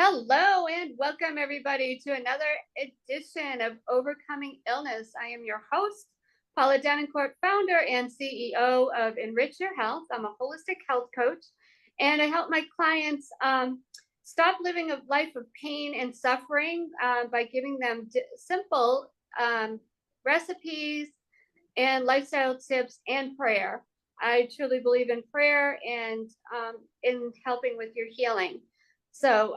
Hello and welcome everybody to another edition of Overcoming Illness. I am your host, Paula Denoncourt, founder and CEO of Enrich Your Health. I'm a holistic health coach and I help my clients stop living a life of pain and suffering by giving them simple recipes and lifestyle tips and prayer. I truly believe in prayer and in helping with your healing. So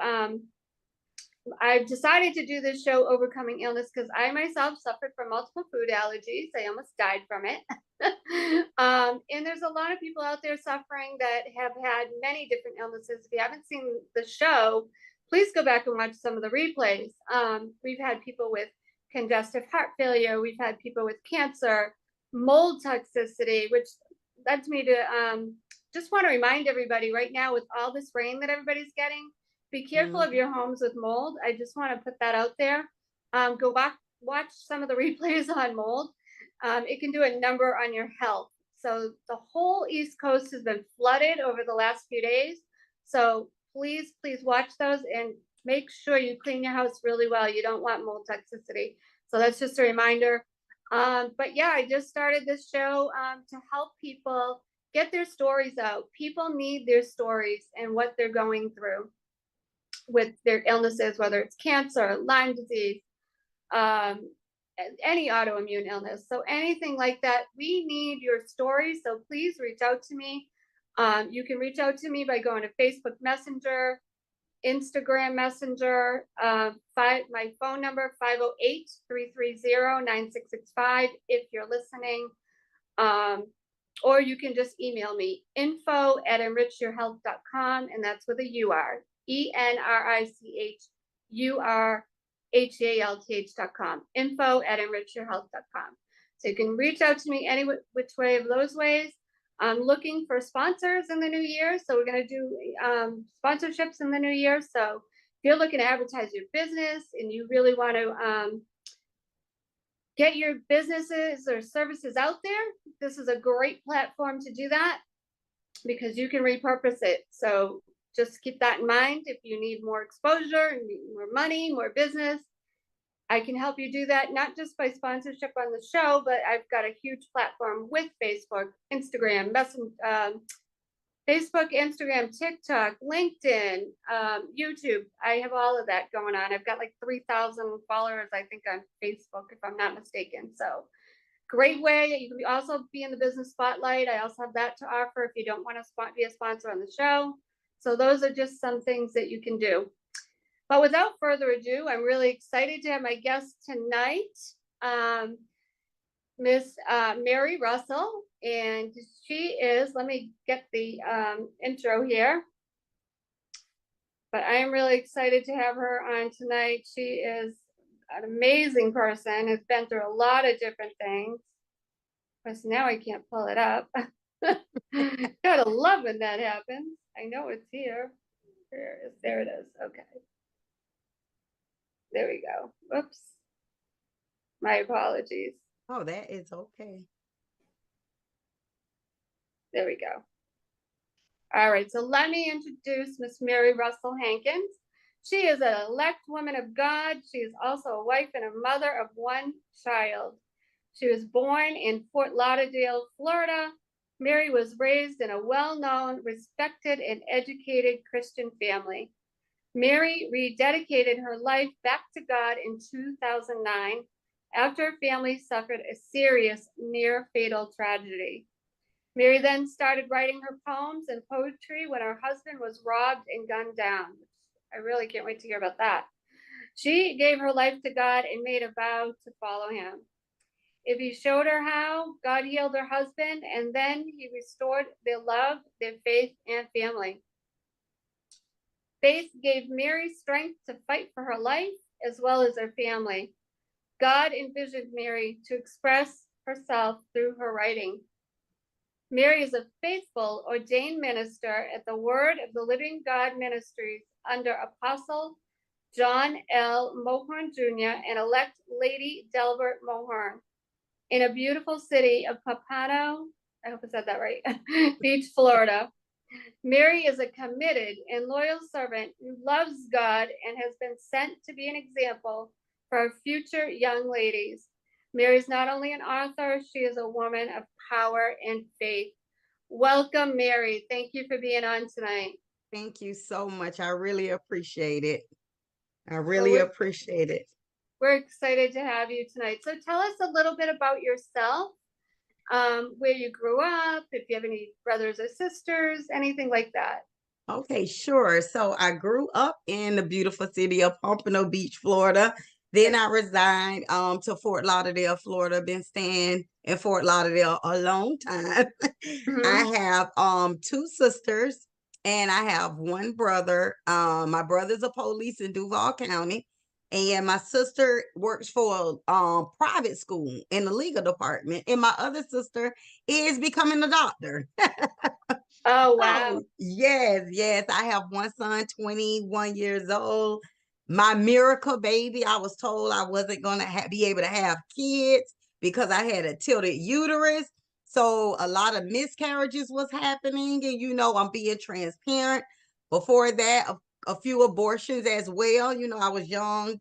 I've decided to do this show, Overcoming Illness, because I myself suffered from multiple food allergies. I almost died from it. And there's a lot of people out there suffering that have had many different illnesses. If you haven't seen the show, please go back and watch some of the replays. We've had people with congestive heart failure. We've had people with cancer, mold toxicity, which led me to just want to remind everybody right now with all this rain that everybody's getting, be careful of your homes with mold. I just want to put that out there. Go back, watch some of the replays on mold. It can do a number on your health. So the whole East Coast has been flooded over the last few days. So please watch those and make sure you clean your house really well. You don't want mold toxicity. So that's just a reminder. But yeah, I just started this show to help people get their stories out. People need their stories and what they're going through with their illnesses, whether it's cancer, Lyme disease, any autoimmune illness. So anything like that, we need your story. So please reach out to me. You can reach out to me by going to Facebook Messenger, Instagram Messenger, my phone number, 508-330-9665 if you're listening. Or you can just email me, info@enrichyourhealth.com, and that's with a UR. ENRICHURHEALTH.com, info@enrichyourhealth.com. So you can reach out to me any which way of those ways. I'm looking for sponsors in the new year. So we're going to do sponsorships in the new year. So if you're looking to advertise your business and you really want to get your businesses or services out there, this is a great platform to do that because you can repurpose it. So just keep that in mind. If you need more exposure and more money, more business, I can help you do that, not just by sponsorship on the show, but I've got a huge platform with Facebook, Instagram, Facebook, Instagram, TikTok, LinkedIn, YouTube. I have all of that going on. I've got like 3,000 followers, I think, on Facebook, if I'm not mistaken. So great way. You can also be in the business spotlight. I also have that to offer if you don't want to be a sponsor on the show. So those are just some things that you can do. But without further ado, I'm really excited to have my guest tonight, Miss Mary Russell. And she is, let me get the intro here. But I am really excited to have her on tonight. She is an amazing person, has been through a lot of different things. Of course, now I can't pull it up. Gotta love when that happens. I know it's here. There it is. Okay. There we go. Whoops. My apologies. Oh, that is okay. There we go. All right. So let me introduce Miss Mary Russell Hankins. She is an elect woman of God. She is also a wife and a mother of one child. She was born in Fort Lauderdale, Florida. Mary was raised in a well-known, respected, and educated Christian family. Mary rededicated her life back to God in 2009 after her family suffered a serious near-fatal tragedy. Mary then started writing her poems and poetry when her husband was robbed and gunned down. I really can't wait to hear about that. She gave her life to God and made a vow to follow him. If he showed her how, God healed her husband, and then he restored their love, their faith, and family. Faith gave Mary strength to fight for her life as well as her family. God envisioned Mary to express herself through her writing. Mary is a faithful, ordained minister at the Word of the Living God Ministries under Apostle John L. Mohorn Jr. and elect Lady Delbert Mohorn in a beautiful city of Pompano, I hope I said that right, Beach, Florida. Mary is a committed and loyal servant who loves God and has been sent to be an example for our future young ladies. Mary is not only an author, she is a woman of power and faith. Welcome, Mary. Thank you for being on tonight. Thank you so much. I really appreciate it. I Well, really appreciate it. we're excited to have you tonight. So tell us a little bit about yourself, where you grew up, if you have any brothers or sisters, anything like that. Okay, sure. So I grew up in the beautiful city of Pompano Beach, Florida. Then I resigned to Fort Lauderdale, Florida. Been staying in Fort Lauderdale a long time. I Mhm. have two sisters and I have one brother. My brother's a police in Duval County, and my sister works for a private school in the legal department. And my other sister is becoming a doctor. Oh, wow. Oh, yes, yes. I have one son, 21 years old. My miracle baby, I was told I wasn't going to be able to have kids because I had a tilted uterus. So a lot of miscarriages was happening. And, I'm being transparent. Before that, a few abortions as well. I was young,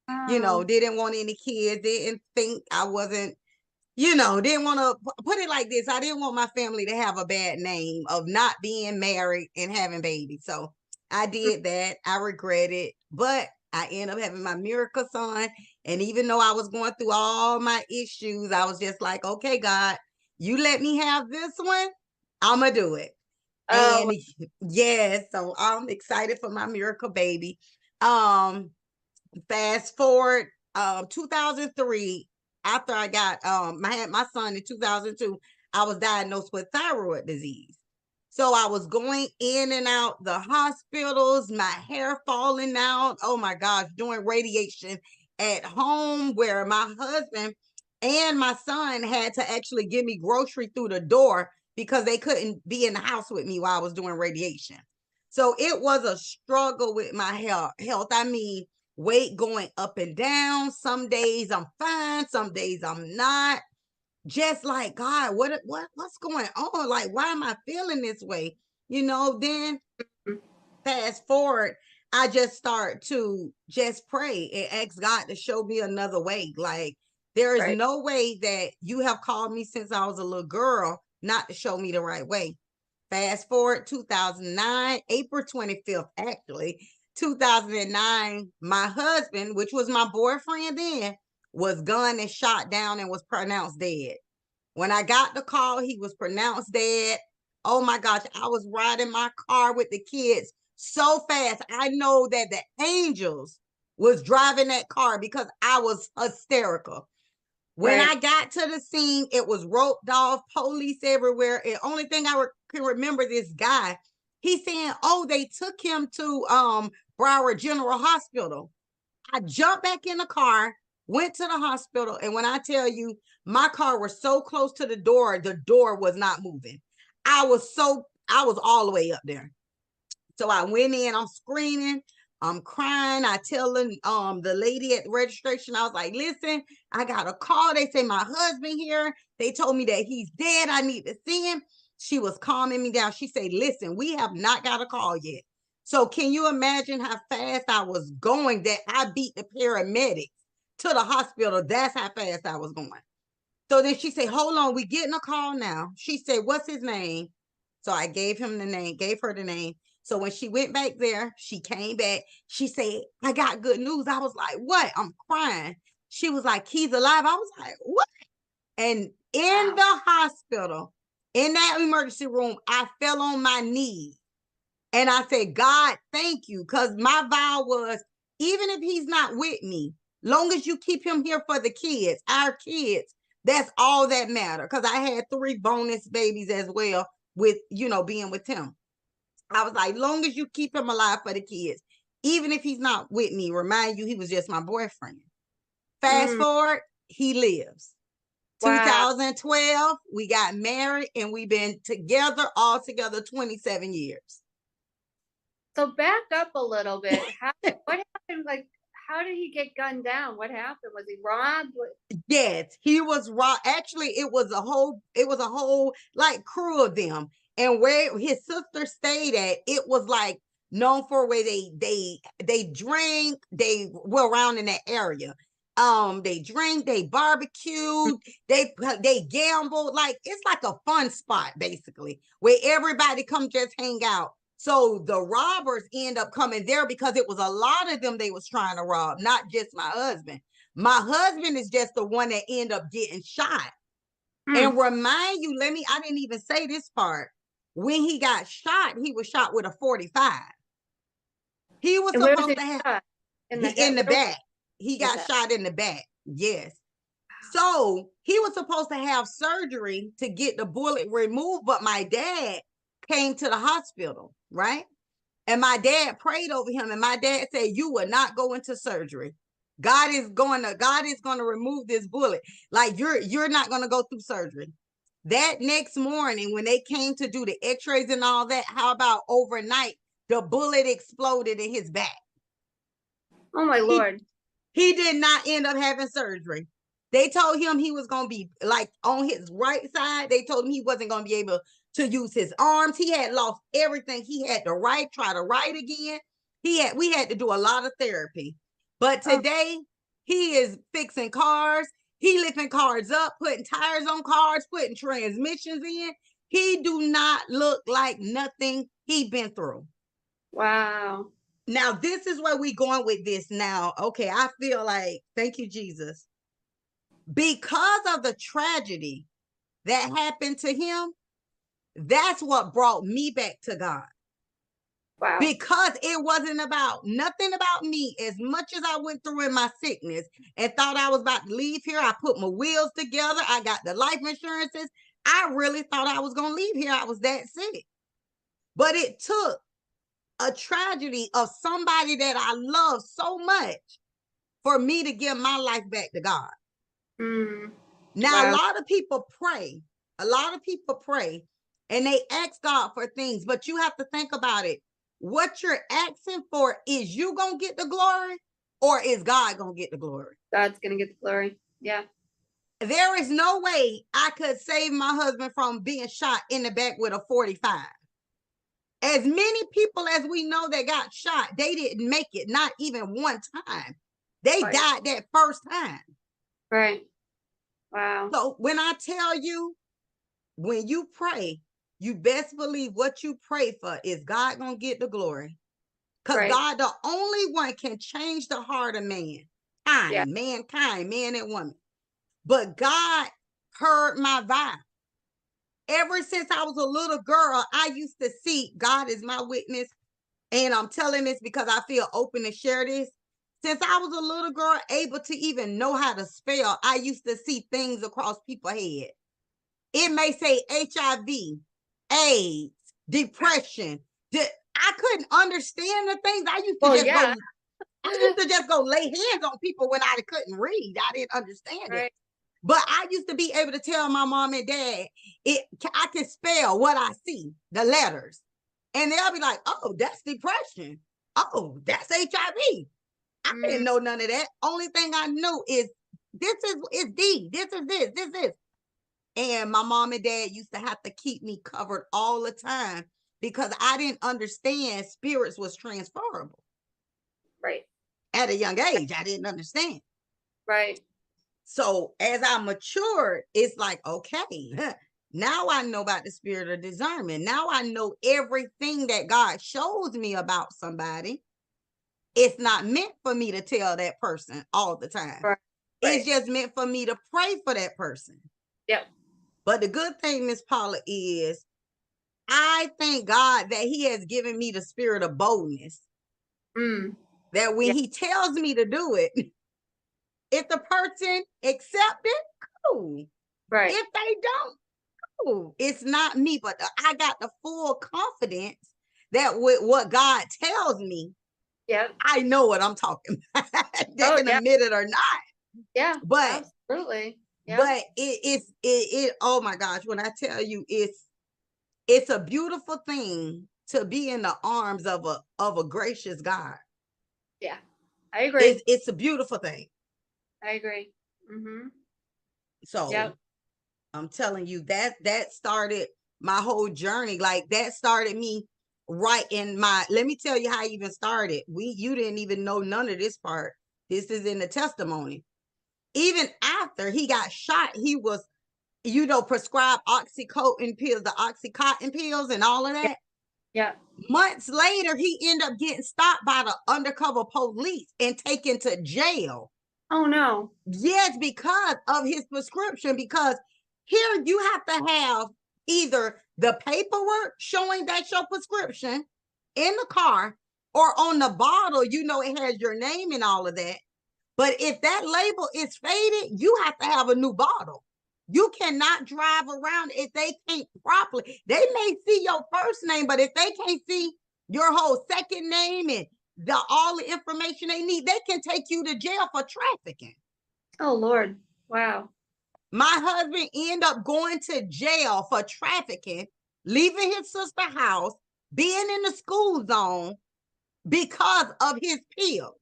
Wow. didn't want any kids, didn't think I wasn't didn't want to put it like this. I didn't want my family to have a bad name of not being married and having babies. So I did that. I regret it, but I ended up having my miracle son. And even though I was going through all my issues, I was just like, okay, God, you let me have this one, I'm going to do it. Oh, And yes, so I'm excited for my miracle baby. Um, Fast forward 2003, after I got I had my son in 2002, I was diagnosed with thyroid disease. So I was going in and out the hospitals, my hair falling out. Oh my gosh, doing radiation at home where my husband and my son had to actually give me grocery through the door because they couldn't be in the house with me while I was doing radiation. So it was a struggle with my health. I mean, weight going up and down. Some days I'm fine, some days I'm not. Just like, God, what's going on? Like, why am I feeling this way? Then fast forward, I just start to just pray and ask God to show me another way. Like, there is right. no way that you have called me since I was a little girl not to show me the right way. Fast forward 2009, April 25th, actually, 2009, my husband, which was my boyfriend then, was gunned and shot down and was pronounced dead. When I got the call, he was pronounced dead. Oh my gosh, I was riding my car with the kids so fast. I know that the angels was driving that car because I was hysterical. When Right. I got to the scene, it was roped off, police everywhere. And only thing I can remember this guy, he's saying, "Oh, they took him to Broward General Hospital." I jumped back in the car, went to the hospital, and when I tell you, my car was so close to the door was not moving. I was all the way up there. So I went in, I'm screaming, I'm crying. I tell the lady at the registration, I was like, listen, I got a call. They say my husband here. They told me that he's dead. I need to see him. She was calming me down. She said, listen, we have not got a call yet. So can you imagine how fast I was going that I beat the paramedics to the hospital? That's how fast I was going. So then she said, hold on, we getting a call now. She said, what's his name? So I gave him the name, gave her the name. So when she went back there, she came back. She said, I got good news. I was like, what? I'm crying. She was like, he's alive. I was like, what? And in Wow. the hospital, in that emergency room, I fell on my knees and I said, God, thank you. Because my vow was, even if he's not with me, long as you keep him here for the kids, our kids, that's all that matter. Because I had 3 bonus babies as well with, being with him. I was like, long as you keep him alive for the kids, even if he's not with me, remind you he was just my boyfriend. Fast Mm, forward, he lives. wow. 2012, we got married and we've been together all together 27 years. So back up a little bit. What happened? Like, how did he get gunned down? What happened? Was he robbed? Yes, he was raw. Actually, it was a whole like crew of them. And where his sister stayed at, it was like known for where they drink, they were around in that area. They drink, they barbecued, they gambled. Like, it's like a fun spot basically where everybody come just hang out. So the robbers end up coming there because it was a lot of them they was trying to rob, not just my husband. My husband is just the one that ended up getting shot. And remind you, I didn't even say this part. When he got shot, he was shot with a 45. He was And where was supposed it to have shot? In the in head? the back. He got shot in the back. Yes. So he was supposed to have surgery to get the bullet removed, but my dad came to the hospital, right? And my dad prayed over him, and my dad said, "You will not go into surgery. God is going to remove this bullet. Like, you're not going to go through surgery." That next morning, when they came to do the x-rays and all that, how about overnight, the bullet exploded in his back? Oh my Lord. He did not end up having surgery. They told him he was going to be like on his right side. They told him he wasn't going to be able to use his arms. He had lost everything. He had to try to write again. We had to do a lot of therapy. But today, he is fixing cars. He lifting cars up, putting tires on cars, putting transmissions in. He do not look like nothing he been through. Wow. Now, this is where we going with this now. Okay, I feel like, thank you, Jesus. Because of the tragedy that happened to him, that's what brought me back to God. Wow. Because it wasn't about nothing about me. As much as I went through in my sickness and thought I was about to leave here, I put my wheels together. I got the life insurances. I really thought I was going to leave here. I was that sick. But it took a tragedy of somebody that I love so much for me to give my life back to God. Now, Wow. a lot of people pray. And they ask God for things, but you have to think about it. What you're asking for, is you going to get the glory, or is God going to get the glory? God's going to get the glory. Yeah. There is no way I could save my husband from being shot in the back with a 45. As many people as we know that got shot, they didn't make it, not even one time. They died that first time. Right. Wow. So when I tell you, when you pray, you best believe what you pray for is God gonna get the glory. Because God, the only one, can change the heart of mankind, man and woman. But God heard my vow. Ever since I was a little girl, I used to see, God is my witness, and I'm telling this because I feel open to share this. Since I was a little girl, able to even know how to spell, I used to see things across people's head. It may say HIV, AIDS, depression. I couldn't understand the things. I used to just go lay hands on people when I couldn't read. I didn't understand it. But I used to be able to tell my mom and dad, I can spell what I see, the letters. And they'll be like, "Oh, that's depression. Oh, that's HIV. I didn't know none of that. Only thing I knew is this is D. This is this. This is. And my mom and dad used to have to keep me covered all the time because I didn't understand spirits was transferable. Right. At a young age, I didn't understand. Right. So as I matured, it's like, okay, now I know about the spirit of discernment. Now I know everything that God shows me about somebody. It's not meant for me to tell that person all the time. Right. It's just meant for me to pray for that person. Yep. But the good thing, Miss Paula, is I thank God that He has given me the spirit of boldness. That when He tells me to do it, if the person accepts it, cool. Right. If they don't, cool. It's not me, but I got the full confidence that with what God tells me, I know what I'm talking about. They can admit it or not. Yeah. But absolutely. Yeah. But it oh my gosh, when I tell you, it's a beautiful thing to be in the arms of a gracious God. Yeah, I agree. It's a beautiful thing. I agree. So I'm telling you that started my whole journey. Like that started me right in my, let me tell you how I even started. You didn't even know none of this part. This is in the testimony. Even after he got shot, he was, prescribed Oxycontin pills, the Oxycontin pills and all of that. Yeah. Months later, he ended up getting stopped by the undercover police and taken to jail. Oh no. Yes, because of his prescription. Because here you have to have either the paperwork showing that's your prescription in the car, or on the bottle, it has your name and all of that. But if that label is faded, you have to have a new bottle. You cannot drive around if they can't properly. They may see your first name, but if they can't see your whole second name and all the information they need, they can take you to jail for trafficking. Oh Lord. Wow. My husband ended up going to jail for trafficking, leaving his sister's house, being in the school zone because of his pills.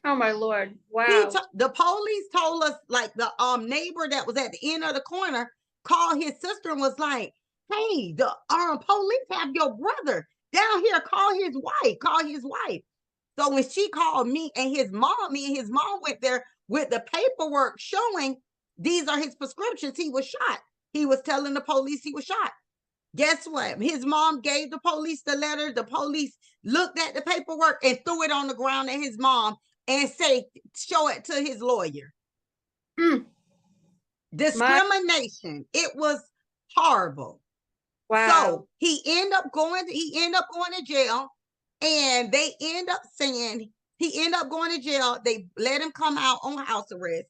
Oh my Lord. Wow. The police told us, like the neighbor that was at the end of the corner called his sister and was like, "Hey, the police have your brother down here. Call his wife. Call his wife." So when she called me and his mom went there with the paperwork showing these are his prescriptions. He was shot. He was telling the police he was shot. Guess what? His mom gave the police the letter. The police looked at the paperwork and threw it on the ground at his mom and show it to his lawyer. Discrimination. It was horrible. Wow. So he ended up going to jail, and they end up saying he ended up going to jail. They let him come out on house arrest,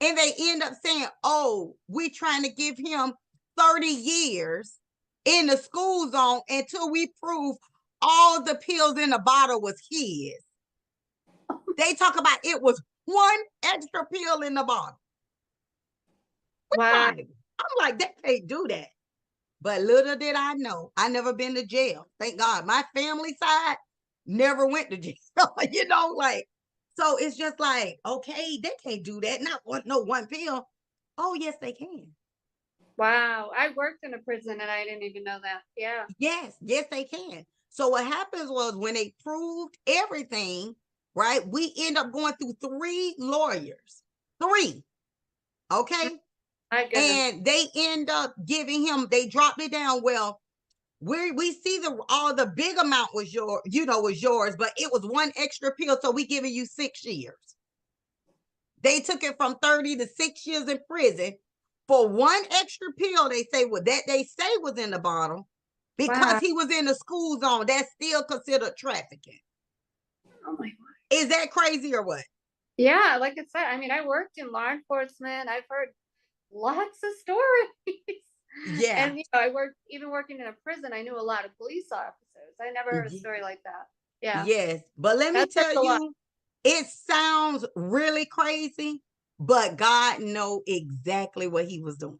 and they end up saying, "Oh, we're trying to give him 30 years in the school zone until we prove all the pills in the bottle was his." They talk about it was one extra pill in the bottle. Wow. I'm like, they can't do that. But little did I know, I never been to jail. Thank God. My family side never went to jail. So it's just like, okay, they can't do that. Not one pill. Oh, yes, they can. Wow. I worked in a prison and I didn't even know that. Yeah. Yes, they can. So what happens was when they proved everything, right? We end up going through 3 lawyers. 3. Okay. My goodness. And they end up giving him, they dropped it down. Well, we see all the big amount was yours, but it was one extra pill. So we giving you 6 years. They took it from 30 to 6 years in prison for one extra pill. They say was in the bottle because he was in the school zone. That's still considered trafficking. Oh my God. Is that crazy or what? Yeah, like I said, I mean, I worked in law enforcement. I've heard lots of stories. Yeah. And I working in a prison, I knew a lot of police officers. I never heard a story like that. Yeah. Yes. But let me tell you, it sounds really crazy, but God knows exactly what he was doing.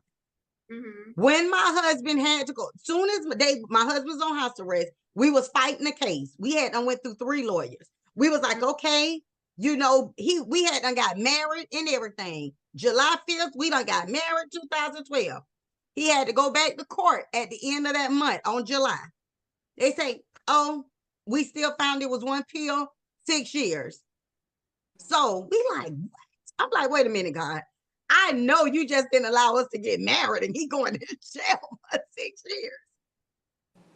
When my husband had to go, soon as my husband's on house arrest, we was fighting the case. We went through 3 lawyers. We was like, okay, we had done got married and everything. July 5th, we done got married 2012. He had to go back to court at the end of that month on July. They say, oh, we still found it was one pill, 6 years. So we like, what? I'm like, wait a minute, God. I know you just didn't allow us to get married and he going to jail for 6 years.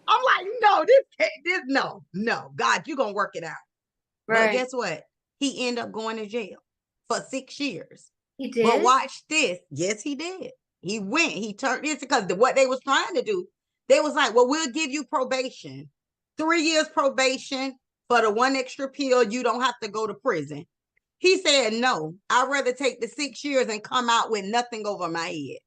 I'm like, no, God, you're going to work it out. Right. But guess what? He ended up going to jail for 6 years. He did? But watch this. Yes, he did. He went. He turned this because what they was trying to do, they was like, well, we'll give you probation. 3 years probation for the one extra pill. You don't have to go to prison. He said, no, I'd rather take the 6 years and come out with nothing over my head.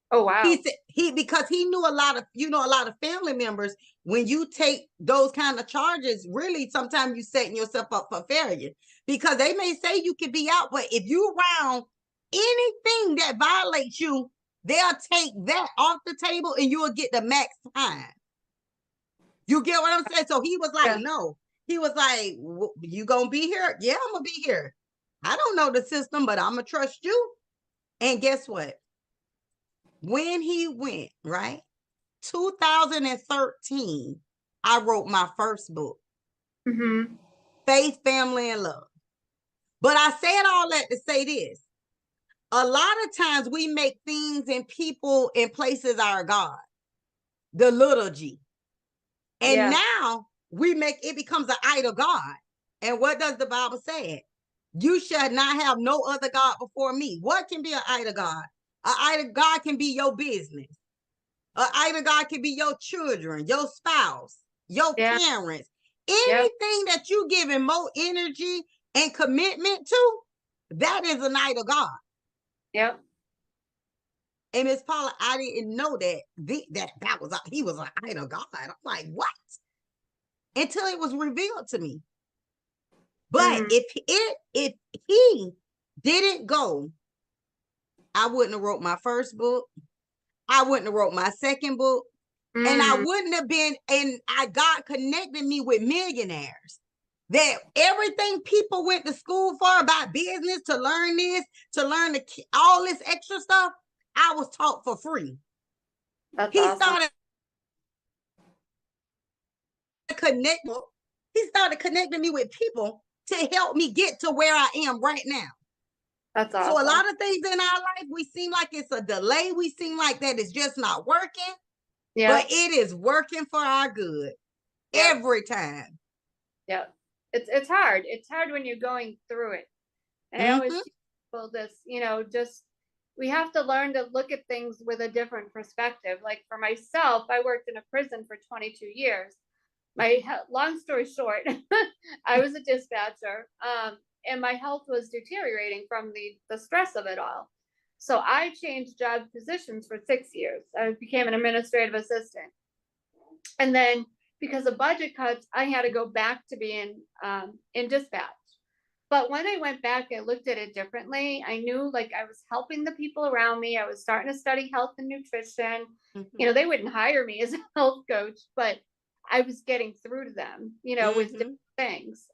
Oh, wow. He said because he knew a lot of family members, when you take those kind of charges, really sometimes you setting yourself up for failure, because they may say you could be out, but if you around anything that violates you, they'll take that off the table and you'll get the max time. You get what I'm saying? So he was like, no. He was like, you gonna be here? Yeah, I'm gonna be here. I don't know the system, but I'm gonna trust you. And guess what? When he went, right? 2013, I wrote my first book, Mm-hmm. Faith, Family, and Love. But I said all that to say this. A lot of times we make things and people and places our God, the little g. And Yeah. now we make it becomes an idol God. And what does the Bible say? You shall not have no other God before me. What can be an idol God? An idol God can be your business. An idol God can be your children, your spouse, your Yeah. parents. Yep. Anything that you giving more energy and commitment to, that is an idol God. Yep. And Miss Paula, I didn't know that he was an idol God. I'm like, what? Until it was revealed to me. But Mm-hmm. if he didn't go, I wouldn't have wrote my first book. I wouldn't have wrote my second book. And I Mm. wouldn't have been, and God connected me with millionaires. That everything people went to school for about business, to learn this, to learn all this extra stuff, I was taught for free. That's He awesome. started connecting. He started connecting me with people to help me get to where I am right now. That's So a awesome. lot of things in our life, we seem like it's a delay. We seem like that it's just not working, Yeah. but it is working for our good Yep. every time. Yeah. It's hard. It's hard when you're going through it. And I always Mm-hmm. teach people this, just we have to learn to look at things with a different perspective. Like for myself, I worked in a prison for 22 years. Long story short, I was a dispatcher, and my health was deteriorating from the stress of it all. So I changed job positions for 6 years. I became an administrative assistant, and then because of budget cuts, I had to go back to being in dispatch. But when I went back, I looked at it differently. I knew like I was helping the people around me. I was starting to study health and nutrition. Mm-hmm. They wouldn't hire me as a health coach, but I was getting through to them, with Mm-hmm. different things.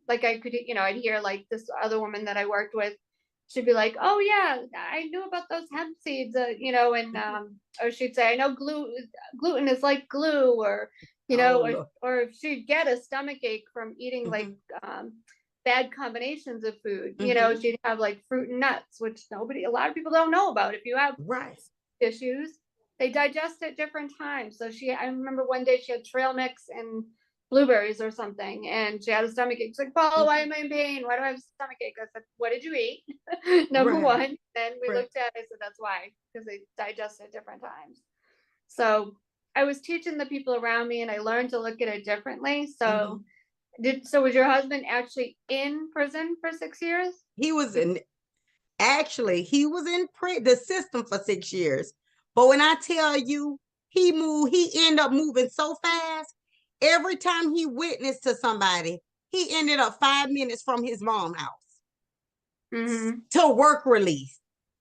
Like I could, I'd hear like this other woman that I worked with, she'd be like, "Oh yeah, I knew about those hemp seeds," and or she'd say, "I know gluten is like glue," or Oh, Lord. or if she'd get a stomach ache from eating like Mm-hmm. bad combinations of food. Mm-hmm. She'd have like fruit and nuts, which a lot of people don't know about. If you have Right. issues, they digest at different times. So I remember one day she had trail mix and blueberries or something, and she had a stomach ache. She's like, "Paula, why Mm-hmm. am I in pain? Why do I have a stomach ache?" I said, "What did you eat?" Number Right. one. Then we Right. looked at it. I said, "That's why, because they digest at different times." So I was teaching the people around me, and I learned to look at it differently. Mm-hmm. Was your husband actually in prison for 6 years? He was in he was in the system for 6 years. But when I tell you he ended up moving so fast. Every time he witnessed to somebody, he ended up 5 minutes from his mom's house Mm-hmm. to work release.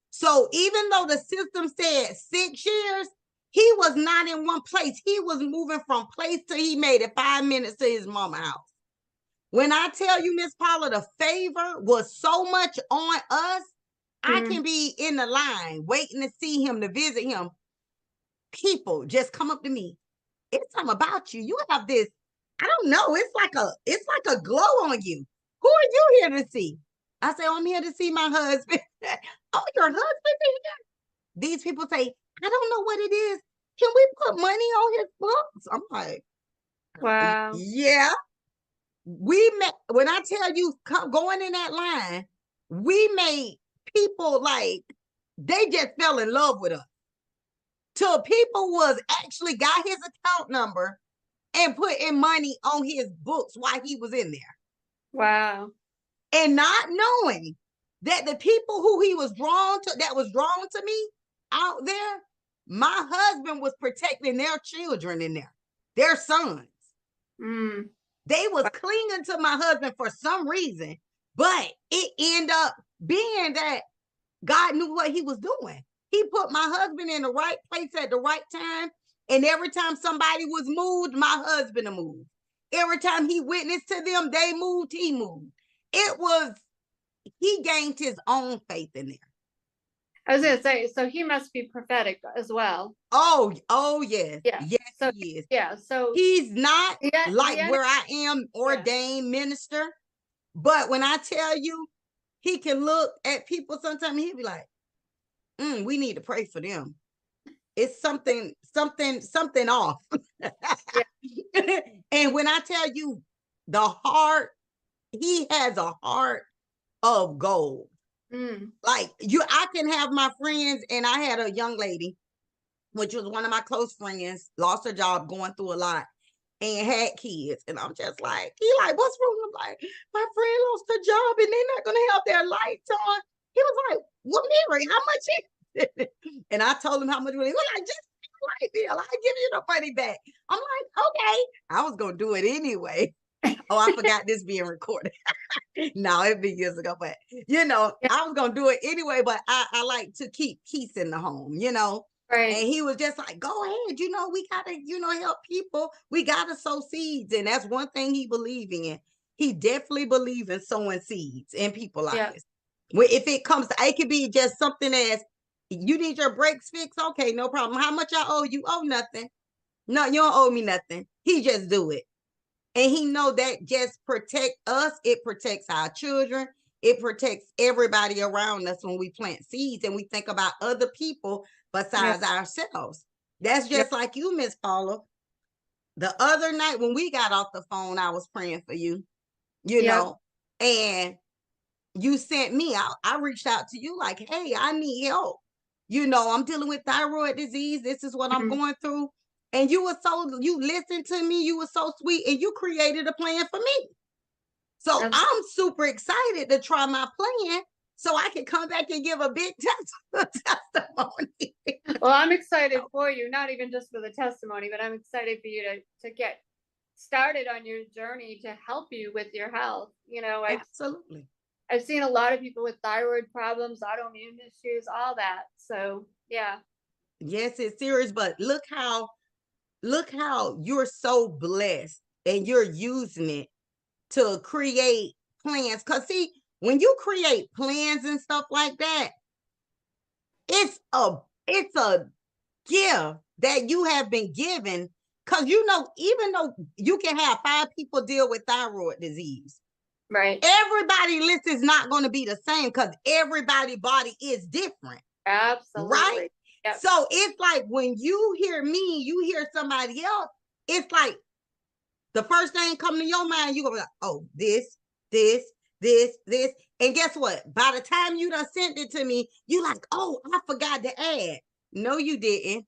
So even though the system said 6 years, he was not in one place. He was moving from place till he made it 5 minutes to his mom's house. When I tell you, Miss Paula, the favor was so much on us. I Mm-hmm. can be in the line waiting to see him, to visit him. People just come up to me. It's something about you. You have this, I don't know. It's like a glow on you. Who are you here to see? I say, oh, I'm here to see my husband. Oh, your husband is here? These people say, I don't know what it is. Can we put money on his books? I'm like, Wow. yeah. We met, when I tell you going in that line, we made people like they just fell in love with us. Till people was actually got his account number and put in money on his books while he was in there. Wow. And not knowing that the people who he was drawn to, that was drawn to me out there, my husband was protecting their children in there, their sons. Mm. They was clinging to my husband for some reason, but it ended up being that God knew what he was doing. He put my husband in the right place at the right time. And every time somebody was moved, my husband moved. Every time he witnessed to them, they moved, he moved. He gained his own faith in there. I was gonna say, so he must be prophetic as well. Oh yes. Yeah. Yes, So he is. yeah. So He's not the like enemy, where I am, yeah. ordained minister. But when I tell you, he can look at people sometimes, he'll be like, we need to pray for them. It's something off. Yeah. And when I tell you the heart, he has a heart of gold. Mm. Like I can have my friends, and I had a young lady, which was one of my close friends, lost her job, going through a lot, and had kids. And I'm just like, he like, what's wrong? I'm like, my friend lost her job and they're not gonna have their lights on. He was like, well, Mary, how much is it? And I told him how much. He was like, just light bill. I'll give you the money back. I'm like, okay. I was gonna do it anyway. Oh, I forgot this being recorded. No, it'd be years ago, but Yeah. I was gonna do it anyway. But I like to keep peace in the home, Right. And he was just like, go ahead, we gotta, help people. We gotta sow seeds. And that's one thing he believed in. He definitely believed in sowing seeds in people's Yeah. lives. Well, if it comes to, it could be just something as, you need your brakes fixed. Okay, no problem. How much I owe you? Oh, nothing. No, you don't owe me nothing. He just do it. And he know that just protect us. It protects our children. It protects everybody around us when we plant seeds and we think about other people besides ourselves. That's just like you, Miss Paula. The other night when we got off the phone, I was praying for you, and you sent me out. I reached out to you like, hey, I need help. I'm dealing with thyroid disease. This is what I'm going through. And you listened to me. You were so sweet, and you created a plan for me. So I'm super excited to try my plan so I can come back and give a big testimony. Well, I'm excited for you, not even just for the testimony, but I'm excited for you to get started on your journey to help you with your health. Absolutely. I've seen a lot of people with thyroid problems, autoimmune issues, all that. So yeah. Yes, it's serious, but look how you're so blessed and you're using it to create plans. Because see, when you create plans and stuff like that, it's a gift that you have been given. Because even though you can have 5 people deal with thyroid disease, right, everybody list is not going to be the same because everybody's body is different. Absolutely. Right? Yep. So it's like when you hear me, you hear somebody else, it's like the first thing coming to your mind, you're going to be like, oh, this. And guess what? By the time you done sent it to me, you like, oh, I forgot to add. No, you didn't.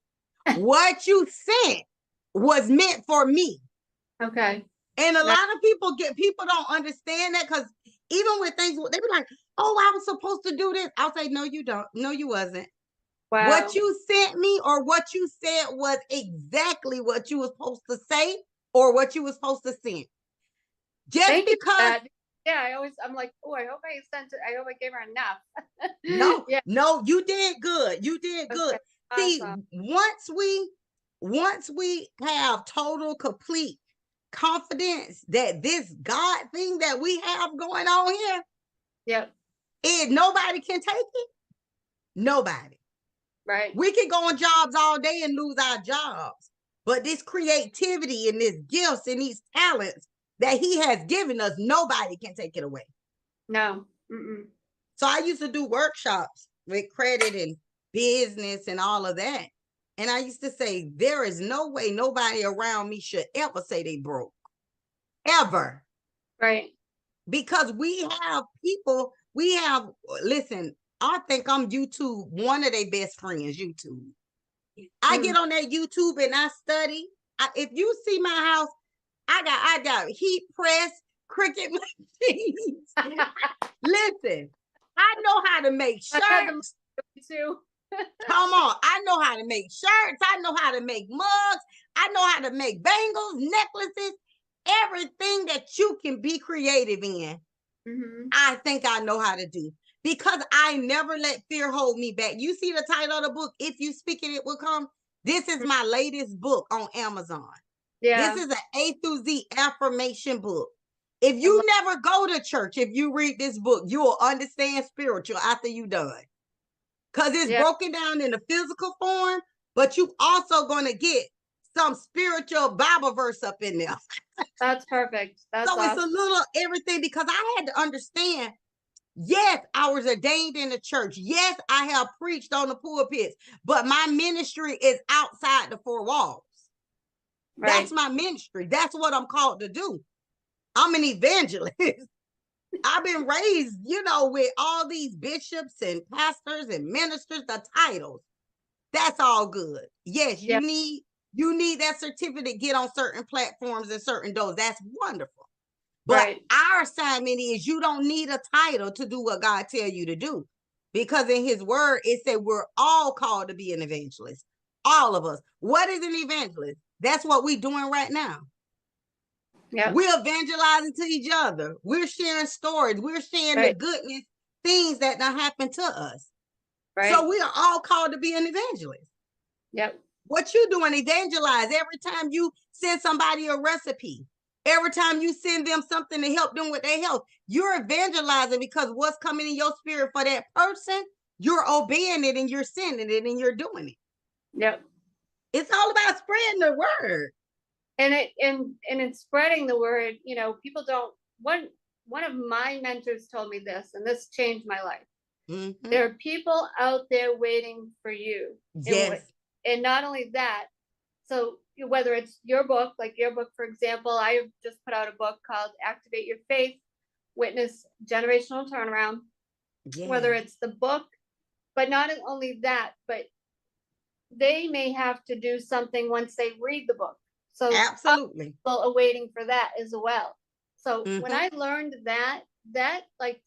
What you sent was meant for me. Okay. And a lot of people don't understand that, because even with things, they be like, oh, I was supposed to do this. I'll say, no, you don't. No, you wasn't. Wow. What you sent me or what you said was exactly what you were supposed to say or what you were supposed to send. Just Thank because. Yeah, I'm like, oh, I hope I sent it. I hope I gave her enough. No, you did good. You did good. Okay. Awesome. See, once we have total, complete confidence that this God thing that we have going on here, nobody can take it. Nobody. Right. We can go on jobs all day and lose our jobs, but this creativity and this gifts and these talents that he has given us, nobody can take it away. No. So I used to do workshops with credit and business and all of that. And I used to say, there is no way nobody around me should ever say they broke. Ever. Right. Because we have people, listen, I think I'm YouTube, one of their best friends, YouTube. I get on that YouTube and I study. If you see my house, I got heat press, Cricut machines. Listen, I know how to make shirts. Too. Come on, I know how to make shirts. I know how to make mugs. I know how to make bangles, necklaces, everything that you can be creative in. I think I know how to do, because I never let fear hold me back. You see the title of the book, If You Speak It, It Will Come. This is my latest book on Amazon. Yeah. This is an A through Z affirmation book. If you never go to church, if you read this book, you will understand spiritual after you done. because it's broken down in the physical form, but you also going to get some spiritual Bible verse up in there. That's perfect. That's so awesome. It's a little everything, because I had to understand. Yes, I was ordained in the church. Yes, I have preached on the pulpits, but my ministry is outside the four walls. Right. That's my ministry. That's what I'm called to do. I'm an evangelist. I've been raised, with all these bishops and pastors and ministers, the titles. That's all good. Yes, you need that certificate to get on certain platforms and certain doors. That's wonderful. But our assignment is, you don't need a title to do what God tell you to do. Because in his word, it said we're all called to be an evangelist. All of us. What is an evangelist? That's what we're doing right now. Yep. We're evangelizing to each other. We're sharing stories. We're sharing the goodness, things that done happened to us. Right. So we are all called to be an evangelist. Yep. What you doing? Evangelize. Every time you send somebody a recipe, every time you send them something to help them with their health, you're evangelizing, because what's coming in your spirit for that person, you're obeying it and you're sending it and you're doing it. Yep. It's all about spreading the word. And it's spreading the word. People don't. One of my mentors told me this, and this changed my life. Mm-hmm. There are people out there waiting for you. Yes. And not only that, so whether it's your book, for example, I just put out a book called Activate Your Faith, Witness Generational Turnaround. Yes. Whether it's the book, but not only that, but they may have to do something once they read the book. So absolutely, people are waiting for that as well. So when I learned that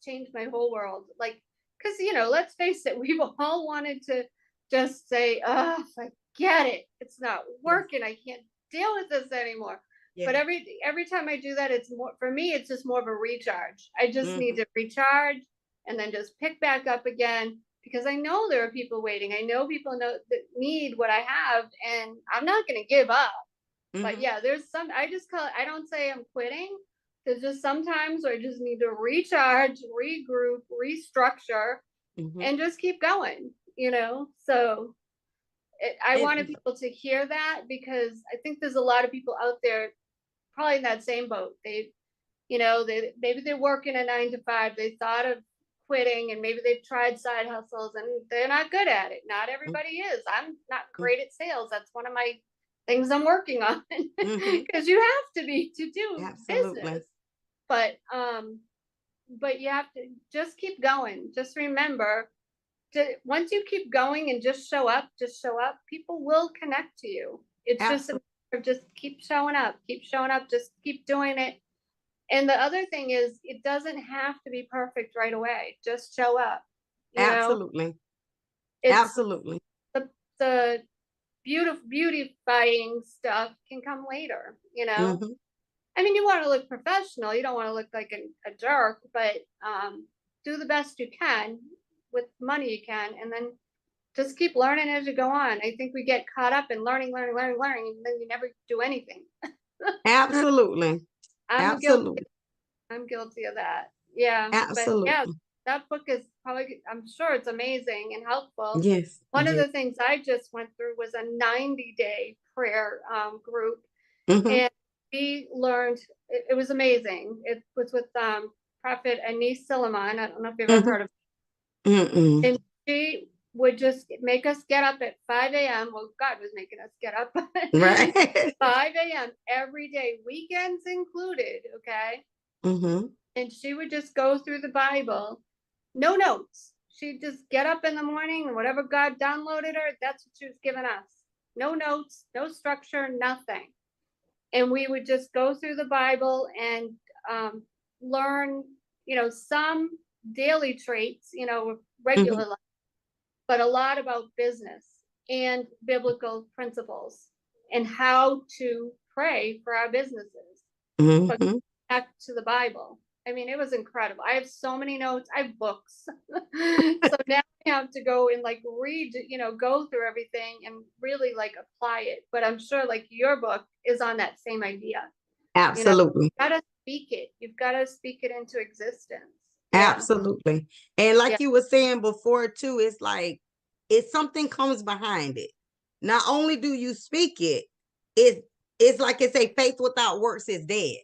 changed my whole world. Because let's face it, we've all wanted to just say, "Oh, forget it. It's not working. I can't deal with this anymore." Yeah. But every time I do that, it's more, for me, it's just more of a recharge. I just need to recharge and then just pick back up again, because I know there are people waiting. I know people that need what I have, and I'm not going to give up. But yeah, there's some, I don't say I'm quitting. There's just sometimes where I just need to recharge, regroup, restructure, and just keep going, So I wanted people to hear that, because I think there's a lot of people out there probably in that same boat. Maybe they're working a 9 to 5. They thought of quitting, and maybe they've tried side hustles and they're not good at it. Not everybody is. I'm not great at sales. That's one of my things I'm working on, because you have to be to do business. But you have to just keep going. Just remember, once you keep going and just show up, people will connect to you. It's just a matter of just keep showing up, just keep doing it. And the other thing is, it doesn't have to be perfect right away. Just show up. Absolutely. Absolutely. The beautifying stuff can come later, I mean, you want to look professional. You don't want to look like a jerk, but do the best you can with money you can, and then just keep learning as you go on. I think we get caught up in learning, and then you never do anything. Absolutely. I'm guilty of that. Yeah. Absolutely. But yeah, that book is probably, I'm sure it's amazing and helpful. Yes. One of the things I just went through was a 90-day prayer group. And we learned, it was amazing. It was with Prophet Anise Silliman. I don't know if you've ever heard of it. And she would just make us get up at 5 a.m. Well, God was making us get up. Right. 5 a.m. every day, weekends included. Okay. And she would just go through the Bible, no notes. She'd just get up in the morning, and whatever God downloaded her, that's what she was giving us. No notes, no structure, nothing. And we would just go through the Bible and learn, some daily traits, regular life, but a lot about business and biblical principles and how to pray for our businesses. But back to the Bible. I mean, it was incredible. I have so many notes. I have books. So now I have to go and read, go through everything and really apply it. But I'm sure your book is on that same idea. Absolutely. You've got to speak it. You've got to speak it into existence. Yeah. Absolutely. And you were saying before too, it's is something comes behind it. Not only do you speak it, it's like it say, faith without works is dead.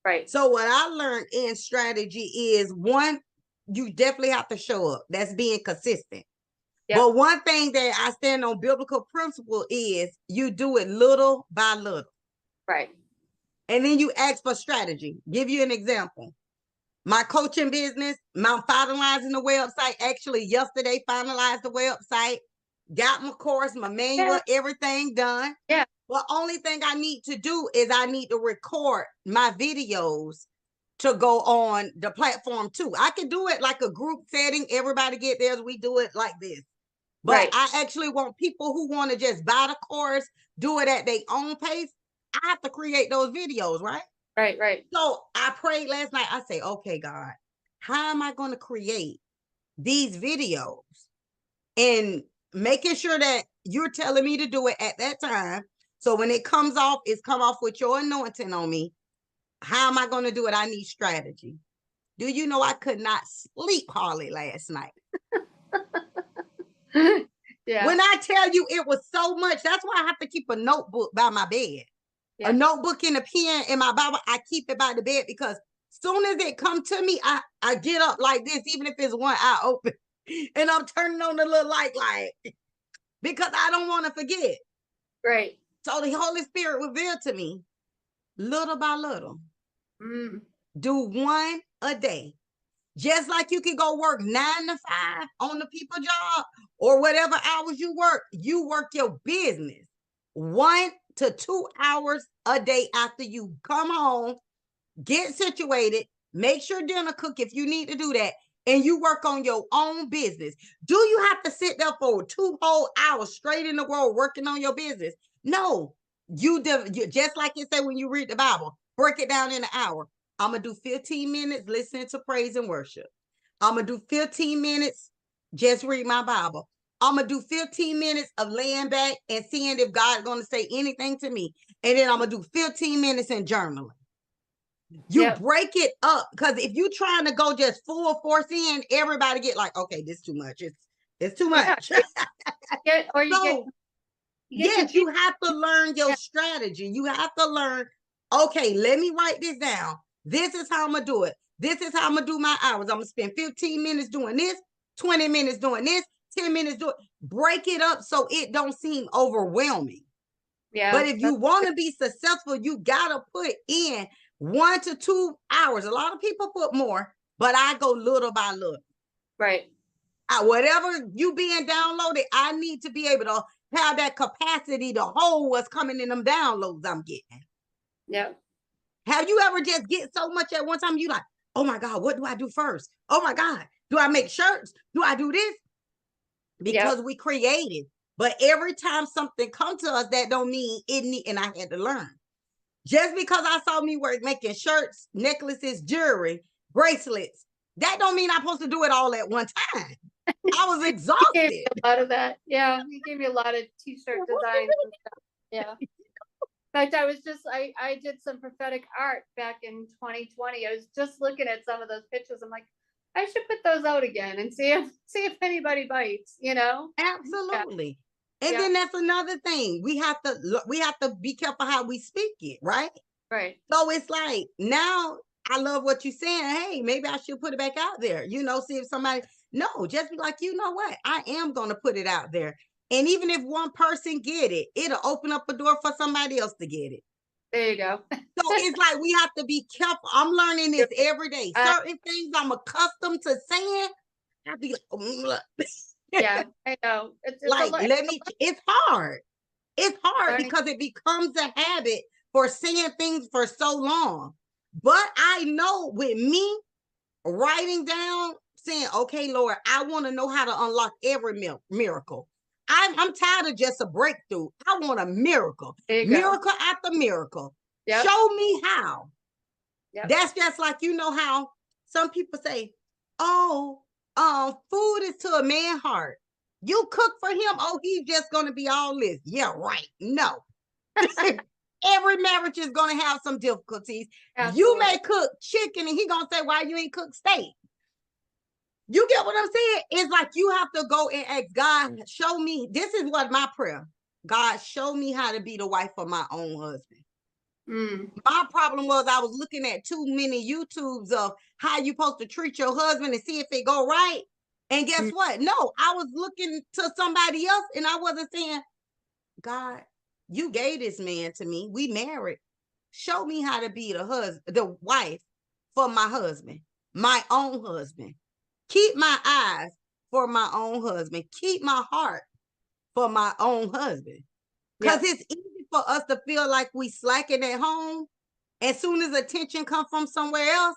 Right. So what I learned in strategy is, one, you definitely have to show up. That's being consistent. Yep. But one thing that I stand on biblical principle is you do it little by little. Right. And then you ask for strategy. Give you an example. My coaching business, I'm finalizing the website. Actually, yesterday, finalized the website. Got my course, my manual, everything done. Yeah. The only thing I need to do is I need to record my videos to go on the platform too. I can do it like a group setting. Everybody get theirs. We do it like this. But Right. I actually want people who want to just buy the course, do it at their own pace. I have to create those videos, right? Right. Right. So I prayed last night. I say, okay, God, how am I going to create these videos? And making sure that you're telling me to do it at that time. So when it comes off, it's come off with your anointing on me. How am I going to do it? I need strategy. Do you know I could not sleep hardly last night? Yeah. When I tell you it was so much, that's why I have to keep a notebook by my bed. Yeah. A notebook and a pen in my Bible. I keep it by the bed because soon as it come to me, I get up like this, even if it's one eye open, and I'm turning on the little light because I don't want to forget. Right. So the Holy Spirit revealed to me, little by little, do one a day. Just like you can go work 9 to 5 on the people job or whatever hours you work your business 1 to 2 hours a day after you come home, get situated, make sure dinner cook if you need to do that, and you work on your own business. Do you have to sit there for 2 whole hours straight in the row working on your business? No, you just like it said when you read the Bible, break it down in an hour. I'm going to do 15 minutes listening to praise and worship. I'm going to do 15 minutes, just read my Bible. I'm going to do 15 minutes of laying back and seeing if God's going to say anything to me. And then I'm going to do 15 minutes in journaling. You break it up, because if you're trying to go just full force in, everybody get like, okay, this is too much. It's too much. Yes, you have to learn your strategy. You have to learn, okay, let me write this down. This is how I'm going to do it. This is how I'm going to do my hours. I'm going to spend 15 minutes doing this, 20 minutes doing this, 10 minutes doing. Break it up so it don't seem overwhelming. Yeah. But if you want to be successful, you got to put in 1 to 2 hours. A lot of people put more, but I go little by little. Right. Whatever you being downloaded, I need to be able to have that capacity to hold what's coming in them downloads I'm getting. Yeah. Have you ever just get so much at one time? You like, oh my God, what do I do first? Oh my God, do I make shirts? Do I do this? Because we created. But every time something comes to us, that don't mean it need, and I had to learn. Just because I saw me work making shirts, necklaces, jewelry, bracelets, that don't mean I'm supposed to do it all at one time. I was exhausted. A lot of that. Yeah. You gave me a lot of t-shirt designs and stuff. Yeah. In fact, I did some prophetic art back in 2020. I was just looking at some of those pictures. I'm like, I should put those out again and see if anybody bites, Absolutely. Yeah. And then that's another thing. We have to be careful how we speak it, right? Right. So it's like, now I love what you're saying. Hey, maybe I should put it back out there. See if somebody, no, just be like, you know what? I am going to put it out there. And even if one person get it, it'll open up a door for somebody else to get it. There you go. So it's like, we have to be careful. I'm learning this every day. Certain things I'm accustomed to saying, I'll be like, yeah, I know. It's hard. It's hard because it becomes a habit for saying things for so long. But I know with me writing down, saying, okay, Lord, I want to know how to unlock every miracle. I'm tired of just a breakthrough. I want a miracle. Miracle after miracle. Yep. Show me how. Yep. That's just like, how some people say, oh, food is to a man's heart. You cook for him, oh, he's just going to be all this. Yeah, right. No. Every marriage is going to have some difficulties. Absolutely. You may cook chicken and he's going to say, why you ain't cook steak? You get what I'm saying? It's like you have to go and ask God, show me. This is what my prayer. God, show me how to be the wife of my own husband. My problem was I was looking at too many YouTubes of how you supposed to treat your husband and see if it go right. And guess what? No, I was looking to somebody else and I wasn't saying, God, you gave this man to me. We married. Show me how to be the wife for my husband, my own husband. Keep my eyes for my own husband. Keep my heart for my own husband. Because it's easy for us to feel like we slacking at home. As soon as attention comes from somewhere else,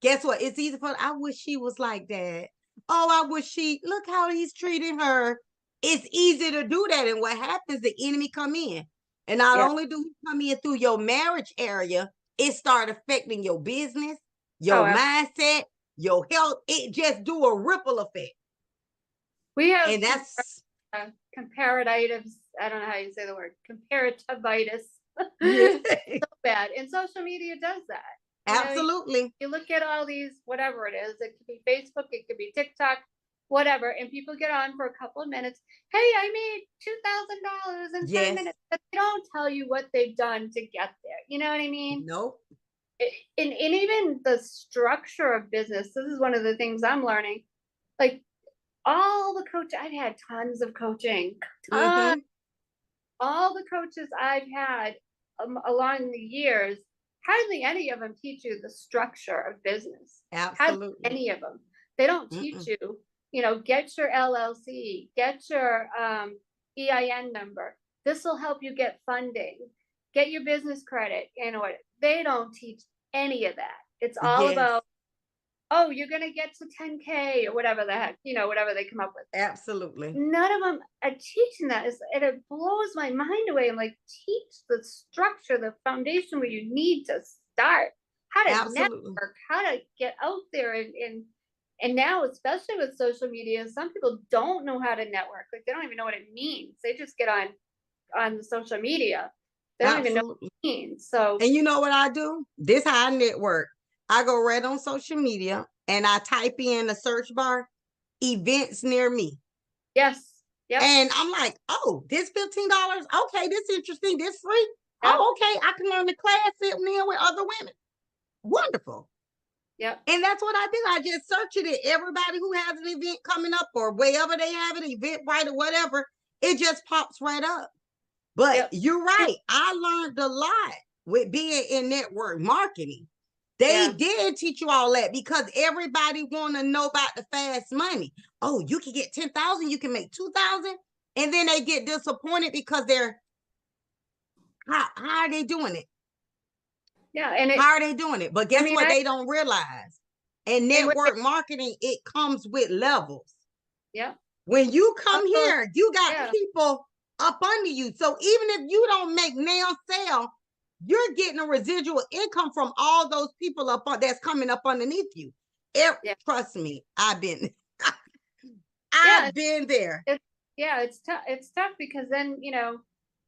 guess what? It's easy for, I wish she was like that. Oh, I wish look how he's treating her. It's easy to do that. And what happens, the enemy come in. And not only do he come in through your marriage area, it start affecting your business, your mindset, your health. It just do a ripple effect. We have and that's comparatives. I don't know how you say the word, comparativitis. Yeah. So bad. And social media does that. Absolutely. You look at all these, whatever it is, it could be Facebook, it could be TikTok, whatever, and people get on for a couple of minutes. Hey, I made $2,000 in 10 minutes, but they don't tell you what they've done to get there. You know what I mean? Nope. And even the structure of business, this is one of the things I'm learning. Like all the coach, I've had tons of coaching, all the coaches I've had along the years, hardly any of them teach you the structure of business. Absolutely. Hardly any of them. They don't teach you, get your LLC, get your EIN number. This will help you get funding, get your business credit in order. They don't teach any of that. It's all about, oh, you're going to get to 10K or whatever the heck, whatever they come up with. Absolutely. None of them are teaching that. It blows my mind away. I'm like, teach the structure, the foundation where you need to start, how to network, how to get out there. And now, especially with social media, some people don't know how to network. Like they don't even know what it means. They just get on the social media. They don't even know what it means. So, and you know what I do? This how I network. I go right on social media and I type in the search bar, events near me. Yes. Yep. And I'm like, oh, this $15. Okay, this interesting. This free. Yep. Oh, okay. I can learn the class sitting in with other women. Wonderful. Yeah. And that's what I do. I just search it. Everybody who has an event coming up or wherever they have an Eventbrite or whatever, it just pops right up. But you're right. I learned a lot with being in network marketing. They did teach you all that because everybody want to know about the fast money. Oh, you can get 10,000, you can make 2,000. And then they get disappointed because how are they doing it? Yeah. And how are they doing it? But guess what? They don't realize. And network marketing, it comes with levels. Yeah. When you come here, you got people up under you. So even if you don't make nail sale, you're getting a residual income from all those people that's coming up underneath you. Trust me, I've been there. It's tough. It's tough because then,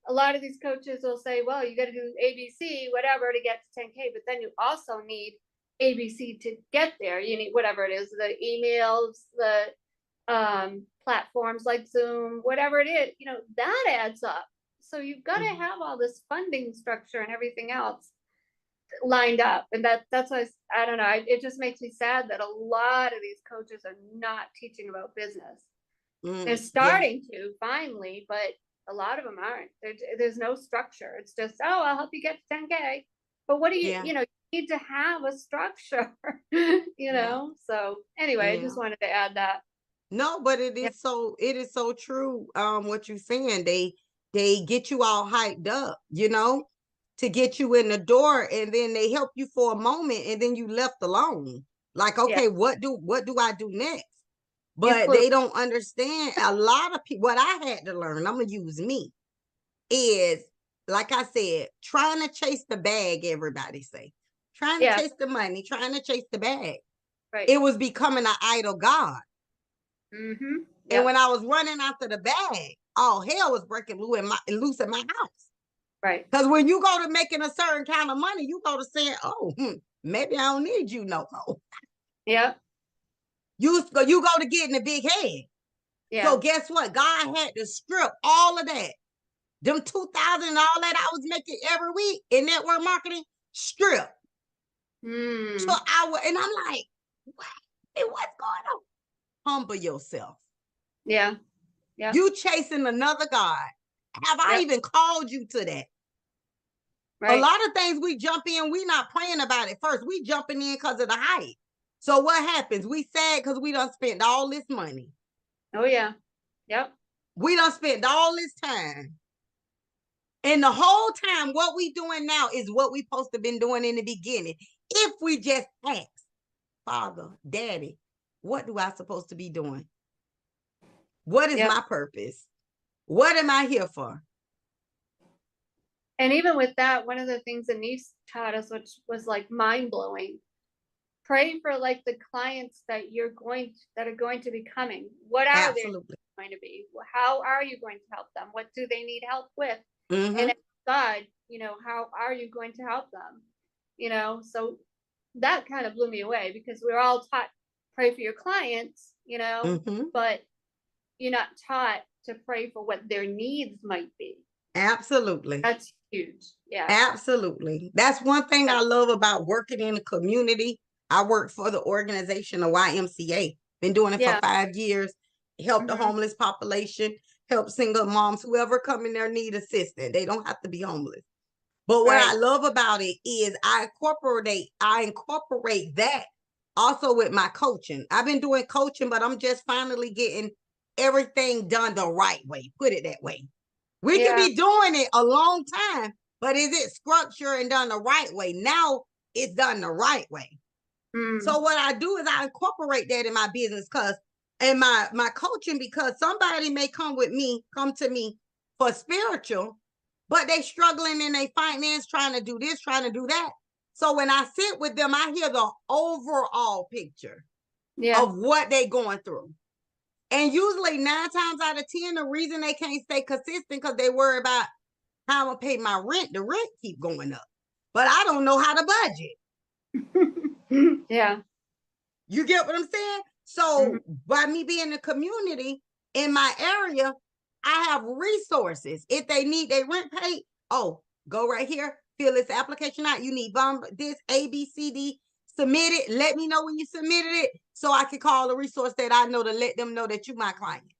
a lot of these coaches will say, well, you got to do ABC, whatever, to get to 10K, but then you also need ABC to get there. You need whatever it is, the emails, the platforms like Zoom, whatever it is, that adds up. So you've got to have all this funding structure and everything else lined up. And that's why I don't know. It just makes me sad that a lot of these coaches are not teaching about business. They're starting to finally, but a lot of them aren't. There's no structure. It's just, oh, I'll help you get to 10K. But what do you need to have a structure, So anyway, I just wanted to add that. No, but it is so true. What you're saying, they get you all hyped up, to get you in the door, and then they help you for a moment, and then you left alone. Like, okay, what do I do next? But they don't understand. A lot of people, what I had to learn, I'm gonna use me, is like I said, trying to chase the bag. Everybody say, trying to chase the money, trying to chase the bag. Right. It was becoming an idol god. And when I was running after the bag, all hell was breaking loose in my house. Right. Because when you go to making a certain kind of money, you go to saying, oh, maybe I don't need you no more. Yeah. You go to getting a big head. Yeah. So guess what? God had to strip all of that. Them 2,000 and all that I was making every week in network marketing, strip. So and I'm like, what? Hey, what's going on? Humble yourself. Yeah. Yeah. You chasing another God. Have I even called you to that? Right. A lot of things we jump in, we not praying about it first. We jumping in because of the hype. So what happens? We sad because we done spent all this money. Oh yeah. Yep. We done spent all this time. And the whole time, what we doing now is what we supposed to been doing in the beginning. If we just ask, Father, Daddy, what do I supposed to be doing? What is my purpose? What am I here for? And even with that, one of the things that Denise taught us, which was like mind blowing, pray for like the clients that are going to be coming. What are they going to be? How are you going to help them? What do they need help with? And God, how are you going to help them? So that kind of blew me away, because we're all taught pray for your clients, but you're not taught to pray for what their needs might be. Absolutely. That's huge. Yeah. Absolutely. That's one thing I love about working in the community. I work for the organization, the YMCA. Been doing it for 5 years. Help the homeless population, help single moms, whoever come in there need assistance. They don't have to be homeless. But what I love about it is I incorporate that also with my coaching. I've been doing coaching, but I'm just finally getting everything done the right way. Put it that way. We can be doing it a long time, but is it structured and done the right way? Now it's done the right way. So what I do is I incorporate that in my business and my coaching, because somebody may come to me for spiritual, but they struggling in their finance, trying to do this, trying to do that. So when I sit with them, I hear the overall picture of what they going through. And usually 9 times out of 10, the reason they can't stay consistent because they worry about how I'm gonna pay my rent. The rent keep going up, but I don't know how to budget. Yeah. You get what I'm saying? So by me being in the community in my area, I have resources. If they need their rent paid, go right here, fill this application out. You need this A, B, C, D, submit it. Let me know when you submitted it so I can call a resource that I know to let them know that you my client.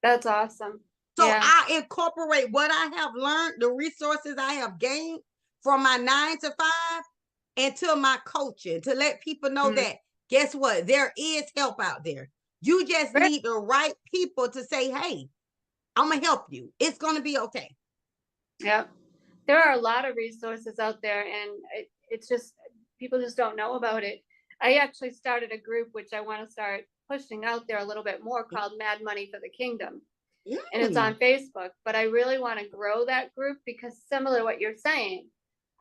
That's awesome. So I incorporate what I have learned, the resources I have gained from my 9 to 5 into my coaching to let people know that, guess what? There is help out there. You just need the right people to say, hey, I'm going to help you. It's going to be okay. Yeah. There are a lot of resources out there, and it's just, people just don't know about it. I actually started a group, which I want to start pushing out there a little bit more, called Mad Money for the Kingdom. And it's on Facebook, but I really want to grow that group, because similar to what you're saying,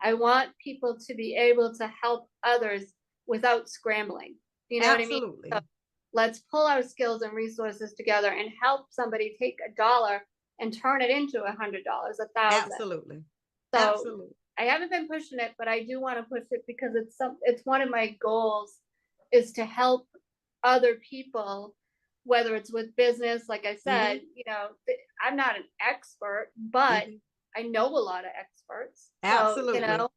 I want people to be able to help others without scrambling. You know what I mean? So let's pull our skills and resources together and help somebody take $1 and turn it into $100, 1,000. Absolutely. So I haven't been pushing it, but I do want to push it, because it's one of my goals, is to help other people, whether it's with business. Like I said, I'm not an expert, but I know a lot of experts. Absolutely. So,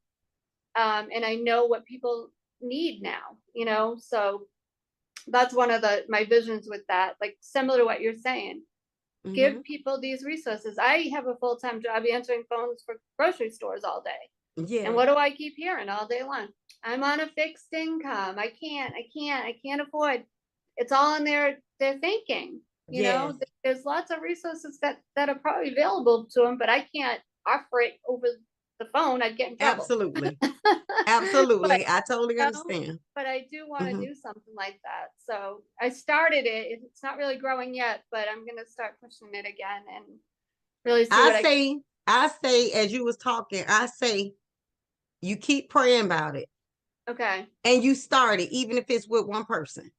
and I know what people need now, so that's one of my visions with that, like similar to what you're saying. Give people these resources. I have a full-time job answering phones for grocery stores all day. Yeah. And what do I keep hearing all day long? I'm on a fixed income. I can't afford. It's all in their thinking. You know, there's lots of resources that are probably available to them, but I can't offer it over the phone. I'd get in trouble. Absolutely. Absolutely. I totally understand. But I do want to do something like that. So I started it. It's not really growing yet, but I'm going to start pushing it again and really see I say, as you was talking, I say, you keep praying about it. Okay. And you start it, even if it's with one person.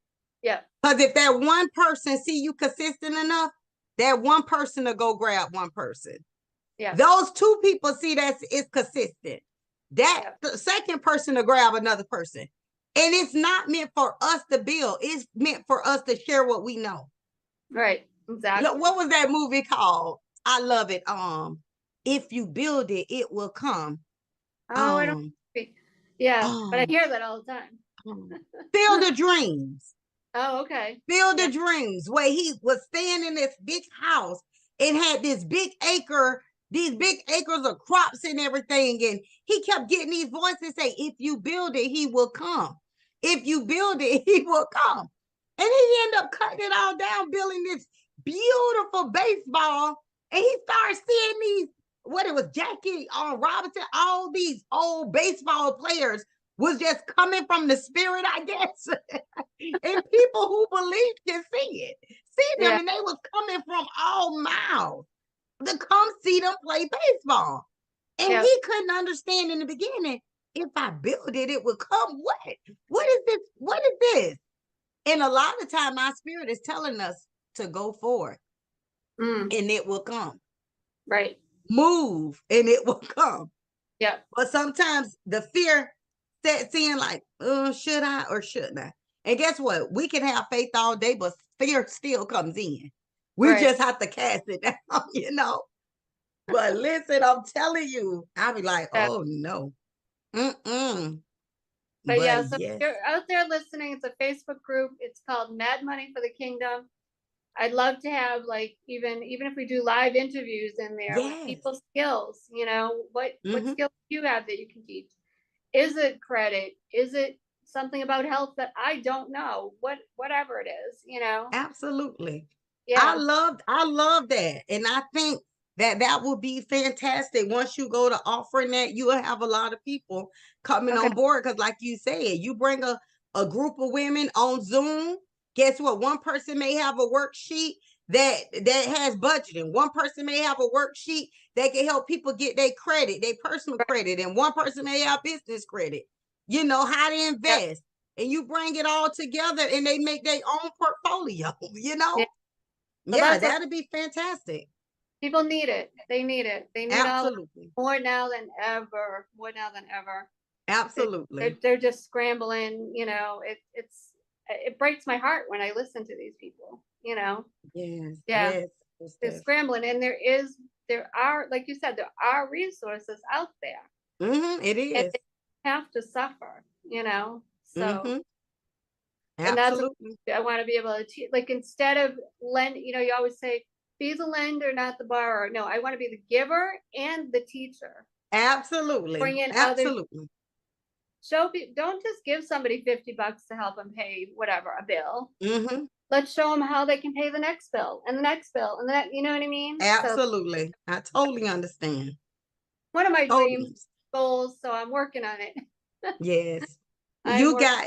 Yeah. Because if that one person see you consistent enough, that one person will go grab one person. Yeah. Those 2 people see that it's consistent. That the second person will grab another person. And it's not meant for us to build. It's meant for us to share what we know. Right. Exactly. Look, what was that movie called? I love it. If you build it, it will come. Oh, I don't. Yeah, but I Um, hear that all the time. Field of Dreams. Oh, okay. Field Yeah. of Dreams, where he was staying in this big house and had this big acre, these big acres of crops and everything. And he kept getting these voices say, if you build it, he will come. If you build it, he will come. And he ended up cutting it all down, building this beautiful baseball. And he started seeing these, what it was, Jackie Robinson, all these old baseball players was just coming from the spirit, I guess. And people who believe can see them, Yeah. and they was coming from all miles to come see them play baseball. And Yeah. he couldn't understand in the beginning, if I build it, it would come. What is this? What is this? And a lot of time, our spirit is telling us to go forward, Mm, and it will come. right. Move, and it will come. Yeah. But sometimes the fear sets in, like, should I or shouldn't I? And guess what? We can have faith all day, but fear still comes in. We Right. just have to cast it down, you know. But listen, I'm telling you, I'll be like, Yeah. oh no. Mm-mm. But yeah, But so if yes, you're out there listening, it's a Facebook group. It's called Mad Money for the Kingdom. I'd love to have, like, even if we do live interviews in there with yes. people's skills, what Mm-hmm. skills do you have that you can teach? Is it credit? Is it something about health that I don't know? Whatever it is, Absolutely. Yeah. I love that. And I think that will be fantastic. Once you go to offering that, you will have a lot of people coming Okay. on board. Because like you said, you bring a group of women on Zoom. Guess what? One person may have a worksheet that has budgeting. One person may have a worksheet that can help people get their credit, their personal credit. And one person may have business credit, how to Yep. invest. And you bring it all together and they make their own portfolio, Yeah. So Yeah, that's what that'd be fantastic. people need it. They need it. They need all Absolutely. more now than ever. More now than ever. Absolutely. They're just scrambling. It breaks my heart when I listen to these people. Yes. Yeah, Yes. they're scrambling, and there are, like you said, there are resources out there, It and is. they have to suffer. So, Mm-hmm. and that's what Absolutely. I want to be able to teach. Like, instead of lend, you always say, be the lender, not the borrower. No, I want to be the giver and the teacher. Absolutely. Bring in other. Absolutely. Don't just give somebody $50 to help them pay whatever a bill. Mm-hmm. Let's show them how they can pay the next bill and the next bill and that. You know what I mean? So Absolutely. I totally understand. one of my Totally. dreams goals. So I'm working on it. Yes. I'm You working. got,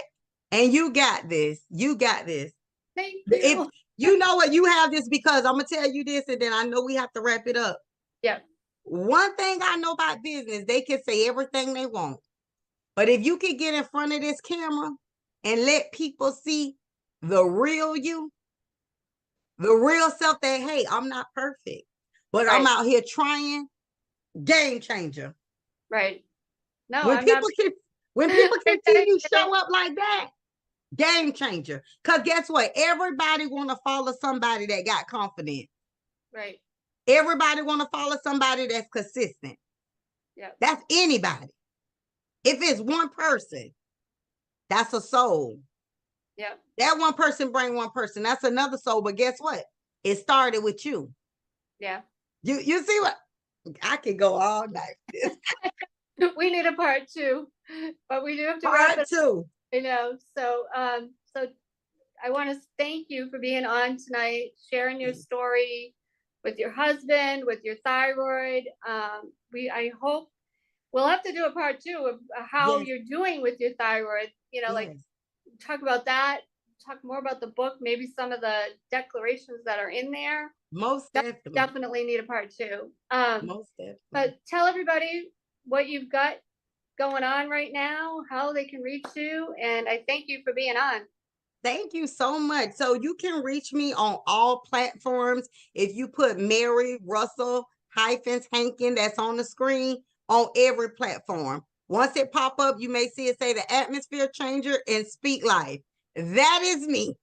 and you got this. You got this. Thank If you. you know what, you have this, because I'm gonna tell you this, and then I know we have to wrap it up. Yeah. One thing I know about business, they can say everything they want. But if you can get in front of this camera and let people see the real you, the real self, that, hey, I'm not perfect, but I'm Right. out here trying, game changer. Right. No, When I'm not. people can when people can see you show up like that, game changer. Because guess what? Everybody want to follow somebody that got confidence. Right. Everybody want to follow somebody that's consistent. Yeah. That's anybody. If it's one person, that's a soul. Yeah. That one person bring one person. That's another soul. But guess what? It started with you. Yeah. You see what? I could go all night. We need a part two, but we do have to wrap Part it. two. So I want to thank you for being on tonight, sharing your story with your husband, with your thyroid. I hope we'll have to do a part two of how Yes. you're doing with your thyroid. Like, Yes. talk about that, talk more about the book, maybe some of the declarations that are in there. Most definitely. Definitely need a part two. Most definitely. But tell everybody what you've got going on right now, how they can reach you, and I thank you for being on. Thank you so much. So you can reach me on all platforms. If you put Mary Russell -Hankin, that's on the screen, on every platform. Once it pop up, you may see it say the atmosphere changer and speak life. That is me.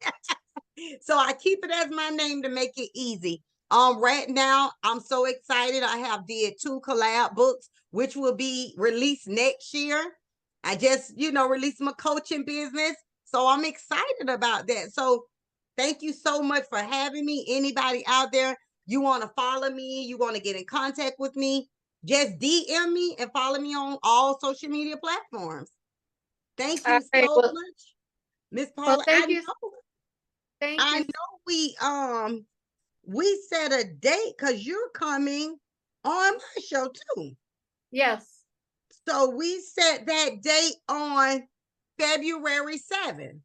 So I keep it as my name to make it easy. Right now, I'm so excited. I have did 2 collab books, which will be released next year. I just, released my coaching business. So I'm excited about that. So thank you so much for having me. Anybody out there, you want to follow me, you want to get in contact with me, just DM me and follow me on all social media platforms. Thank All you right. so Well, much, Miss well, Paula. thank you. Thank I you. know we set a date because you're coming on my show too. Yes. So we set that date on February 7th.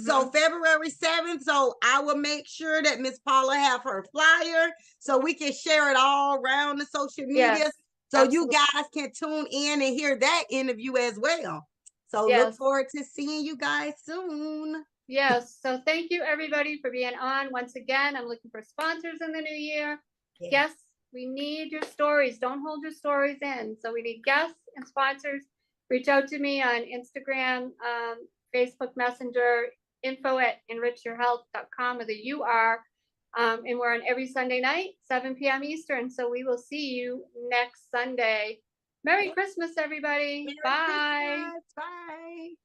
So February 7th, so I will make sure that Miss Paula have her flyer so we can share it all around the social media. Yes. So Absolutely. you guys can tune in and hear that interview as well. So Yes. look forward to seeing you guys soon. Yes. So thank you everybody for being on. Once again, I'm looking for sponsors in the new year. Yeah. Guests, we need your stories. Don't hold your stories in. So we need guests and sponsors. Reach out to me on Instagram, Facebook Messenger, info@enrichyourhealth.com, or the UR. And we're on every Sunday night, 7 p.m. Eastern. So we will see you next Sunday. Merry Christmas, everybody. Merry Bye. Christmas. Bye.